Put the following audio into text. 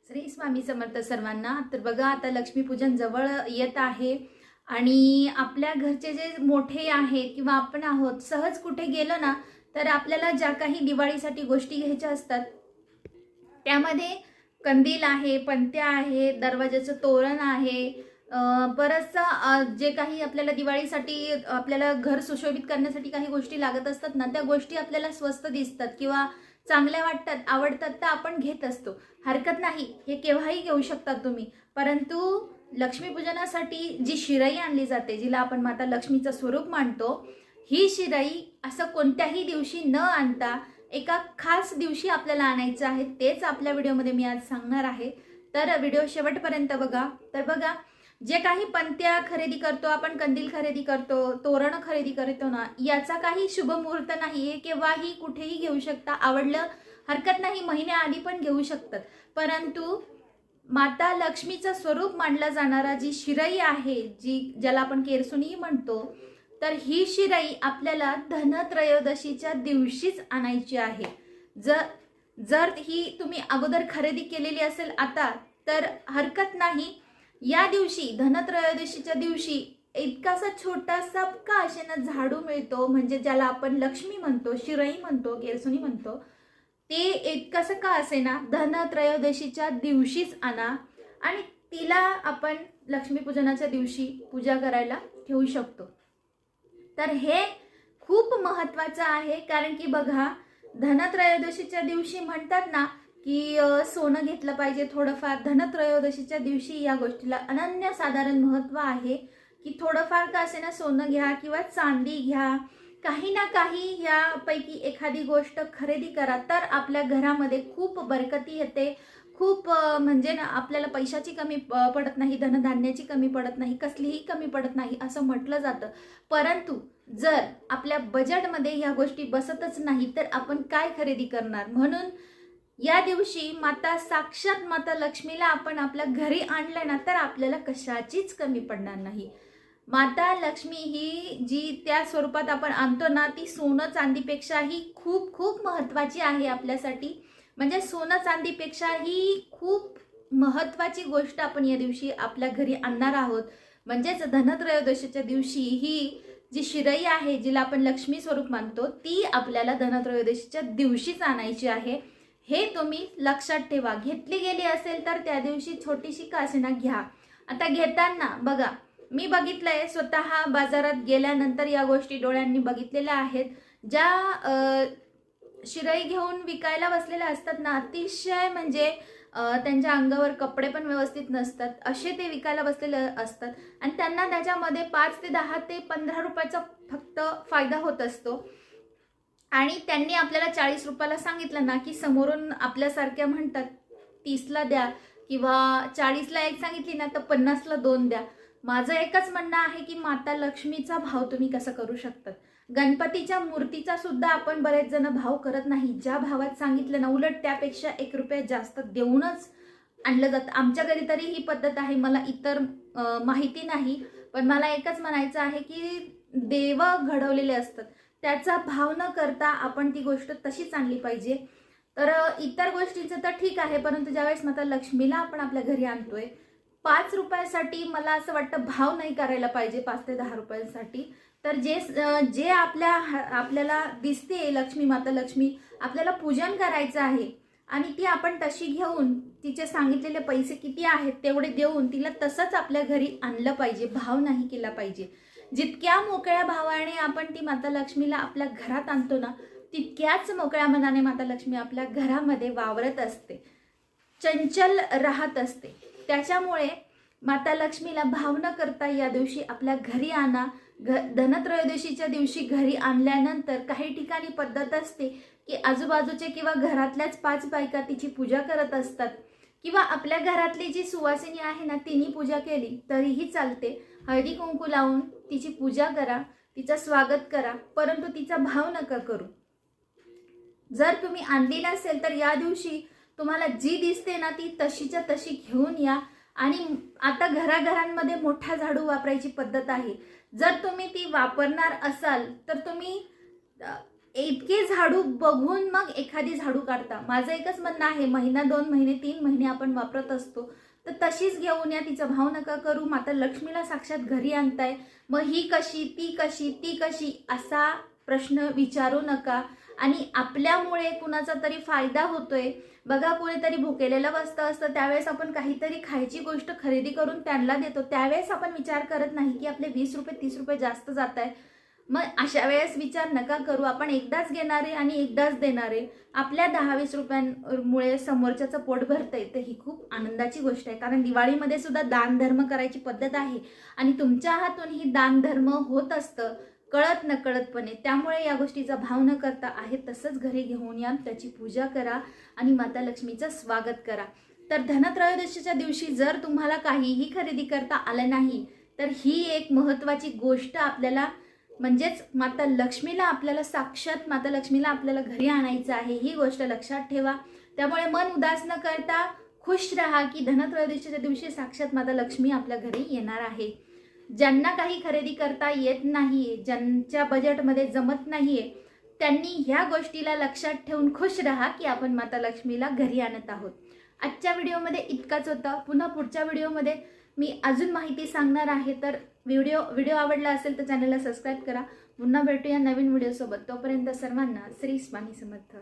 श्री स्वामी समर्थ सर्वांना। तर बघा, आता लक्ष्मीपूजन जवळ येत आहे आणि आपल्या घरचे जे मोठे आहेत किंवा आपण आहोत, सहज कुठे गेलो ना तर आपल्याला ज्या काही दिवाळीसाठी गोष्टी घ्यायच्या असतात त्यामध्ये कंदील आहे, पणत्या आहे, दरवाजाचं तोरण आहे, बरंचसं जे काही आपल्याला दिवाळीसाठी आपल्याला घर सुशोभित करण्यासाठी काही गोष्टी लागत असतात ना, त्या गोष्टी आपल्याला स्वस्त दिसतात किंवा चांगल्या वाटतात, आवडतात, तर आपण घेत असतो. हरकत नाही, हे केव्हाही घेऊ शकता तुम्ही. परंतु लक्ष्मीपूजनासाठी जी शिराई आणली जाते, जिला आपण माता लक्ष्मीचं स्वरूप मानतो, ही शिराई असं कोणत्याही दिवशी न आणता एका खास दिवशी आपल्याला आणायचं आहे. तेच आपल्या व्हिडिओमध्ये मी आज सांगणार आहे. तर व्हिडिओ शेवटपर्यंत बघा. तर बघा, जे काही पणत्या खरेदी करतो आपण, कंदील खरेदी करतो, तोरण खरेदी करतो ना, याचा काही शुभ मुहूर्त नाही. हे केव्हाही कुठेही घेऊ शकता. आवडलं हरकत नाही, महिन्याआधी पण घेऊ शकतात. परंतु माता लक्ष्मीचं स्वरूप मानला जाणारा जी शिराई आहे, ज्याला आपण केरसुनी म्हणतो, तर ही शिराई आपल्याला धनत्रयोदशीच्या दिवशीच आणायची आहे. जर ही तुम्ही अगोदर खरेदी केलेली असेल आता, तर हरकत नाही. या दिवशी धनत्रयोदशीच्या दिवशी इतकासा छोटासा का असेना झाडू मिळतो, म्हणजे ज्याला आपण लक्ष्मी म्हणतो, शिराई म्हणतो, केरसुनी म्हणतो, ते इतकंसं का असेना धनत्रयोदशीच्या दिवशीच आणा आणि तिला आपण लक्ष्मीपूजनाच्या दिवशी पूजा करायला ठेवू शकतो. तर हे खूप महत्त्वाचं आहे. कारण की बघा, धनत्रयोदशीच्या दिवशी म्हणतात ना की सोनं घेतलं पाहिजे थोडंफार. धनत्रयोदशीच्या दिवशी या गोष्टीला अनन्यसाधारण महत्त्व आहे की थोडंफार का असेना सोनं घ्या किंवा चांदी घ्या, काही ना काही यापैकी एखादी गोष्ट खरेदी करा, तर आपल्या घरामध्ये खूप बरकती येते. खूप म्हणजे ना, आपल्याला पैशाची कमी पडत नाही, धनधान्याची कमी पडत नाही, कसलीही कमी पडत नाही असं म्हटलं जातं. परंतु जर आपल्या बजेटमध्ये ह्या गोष्टी बसतच नाही तर आपण काय खरेदी करणार? म्हणून या दिवशी साक्षात माता लक्ष्मीला आपण आपल्या घरी आणलं ना, तर आपल्याला कशाचीच कमी पडणार नाही. माता लक्ष्मी ही जी त्या स्वरूपात आपण आणतो ना, ती सोनं चांदीपेक्षाही खूप खूप महत्त्वाची आहे आपल्यासाठी. म्हणजे सोनं चांदीपेक्षाही खूप महत्त्वाची गोष्ट आपण या दिवशी आपल्या घरी आणणार आहोत. म्हणजेच धनत्रयोदशीच्या दिवशी ही जी शिराई आहे, जिला आपण लक्ष्मी स्वरूप मानतो, ती आपल्याला धनत्रयोदशीच्या दिवशीच आणायची आहे. हे तुम्ही लक्षात ठेवा. घेतली गेली असेल तर त्या दिवशी छोटीशी का असेना घ्या. आता घेताना बघा, मी बघितलंय स्वतः, बाजारात गेल्यानंतर या गोष्टी डोळ्यांनी बघितलेल्या आहेत. ज्या शिराई घेऊन विकायला बसलेल्या असतात ना, अतिशय म्हणजे त्यांच्या अंगावर कपडे पण व्यवस्थित नसतात, असे ते विकायला बसलेले असतात आणि त्यांना त्याच्यामध्ये 5 ते 10 ते 15 रुपयाचा फक्त फायदा होत असतो. आणि त्यांनी आपल्याला 40 रुपयाला सांगितलं ना, की समोरून आपल्यासारख्या म्हणतात 30ला द्या किंवा 40ला एक सांगितली ना तर 50ला 2 द्या. माझं एकच म्हणणं आहे की माता लक्ष्मीचा भाव तुम्ही कसा करू शकतात. गणपतीच्या मूर्तीचा सुद्धा आपण बरेच जण भाव करत नाही. ज्या भावात सांगितलं ना, उलट त्यापेक्षा 1 रुपया जास्त देऊनच आणलं जातं. आमच्या घरी तरी ही पद्धत आहे. मला इतर माहिती नाही, पण मला एकच म्हणायचं आहे की देव घडवलेले असतात, त्याचा भाव न करता आपण ती गोष्ट तशीच आणली पाहिजे. तर इतर गोष्टींचं तर ठीक आहे, परंतु ज्यावेळेस माता लक्ष्मीला आपण आपल्या घरी आणतोय, 5 रुपयासाठी मला असं वाटतं भाव नाही करायला पाहिजे. 5 ते 10 रुपयांसाठी तर जे आपल्याला दिसते लक्ष्मी, माता लक्ष्मी, आपल्याला पूजन करायचं आहे आणि ती आपण तशी घेऊन, तिचे सांगितलेले पैसे किती आहेत तेवढे देऊन तिला तसंच आपल्या घरी आणलं पाहिजे. भाव नाही केला पाहिजे. जितक्या मोकळ्या भावाने आपण ती माता लक्ष्मीला आपल्या घरात आणतो ना, तितक्याच मोकळ्या मनाने माता लक्ष्मी आपल्या घरामध्ये वावरत असते, चंचल राहत असते. त्याच्यामुळे माता लक्ष्मीला भाव न करता या दिवशी आपल्या घरी आणा. धनत्रयोदशीच्या दिवशी घरी आणल्यानंतर काही ठिकाणी पद्धत असते की आजूबाजूचे किंवा घरातल्याच 5 बायका तिची पूजा करत असतात किंवा आपल्या घरातली जी सुवासिनी आहे ना, तिने पूजा केली तरीही चालते. हळदी कुंकू लावून तिची पूजा करा, तिचं स्वागत करा, परंतु तिचा भाव नका करू. जर तुम्ही आणली नसेल तर या दिवशी तुम्हाला जी दिसते ना, ती तशीच्या तशी घेऊन या. आणि आता घराघरांमध्ये मोठा झाडू वापरायची पद्धत आहे. जर तुम्ही ती वापरणार असाल तर तुम्ही इतके झाडू बघून मग एखादी झाडू काढता. माझं एकच म्हणणं आहे, महिना 2 महिने 3 महिने आपण वापरत असतो तर तशीच घेऊन या. तिचा भाव नका करू. माता लक्ष्मीला साक्षात घरी आणताय, मग ही कशी, ती कशी, ती कशी असा प्रश्न विचारू नका. आणि आपल्यामुळे कुणाचा तरी फायदा होतोय बघा. कोणीतरी भुकेलेलं बसतं असतं, त्यावेळेस आपण काहीतरी खायची गोष्ट खरेदी करून त्यांना देतो, त्यावेळेस आपण विचार करत नाही की आपले 20 रुपये 30 रुपये जास्त जात आहे. मग अशा वेळेस विचार नका करू. आपण एकदाच घेणारे आणि एकदाच देणारे. आपल्या 10-20 रुपयांमुळे समोरच्याचं पोट भरतंय तर ही खूप आनंदाची गोष्ट आहे. कारण दिवाळीमध्ये सुद्धा दान धर्म करायची पद्धत आहे आणि तुमच्या हातून ही दान धर्म होत असतं कळत नकळतपणे. त्यामुळे या गोष्टीचा भाव न करता आहे तसंच घरी घेऊन या, त्याची पूजा करा आणि माता लक्ष्मीचं स्वागत करा. तर धनत्रयोदशीच्या दिवशी जर तुम्हाला काहीही खरेदी करता आलं नाही तर ही एक महत्त्वाची गोष्ट आपल्याला, म्हणजेच माता लक्ष्मीला आपल्याला, साक्षात माता लक्ष्मीला आपल्याला घरी आणायचं आहे, ही गोष्ट लक्षात ठेवा. त्यामुळे मन उदास न करता खुश राहा की धनत्रयोदशीच्या दिवशी साक्षात माता लक्ष्मी आपल्या घरी येणार आहे. ज्यांना काही खरेदी करता येत नाहीये, ज्यांच्या बजेटमध्ये जमत नाहीये, त्यांनी ह्या गोष्टीला लक्षात ठेवून खुश राहा की आपण माता लक्ष्मीला घरी आणत आहोत. आजच्या व्हिडिओमध्ये इतकाच होता. पुन्हा पुढच्या व्हिडिओमध्ये मी अजून माहिती सांगणार आहे. तर व्हिडिओ आवडला असेल तर चॅनलला सबस्क्राईब करा. पुन्हा भेटूया नवीन व्हिडिओसोबत. तोपर्यंत सर्वांना श्री स्वामी समर्थ.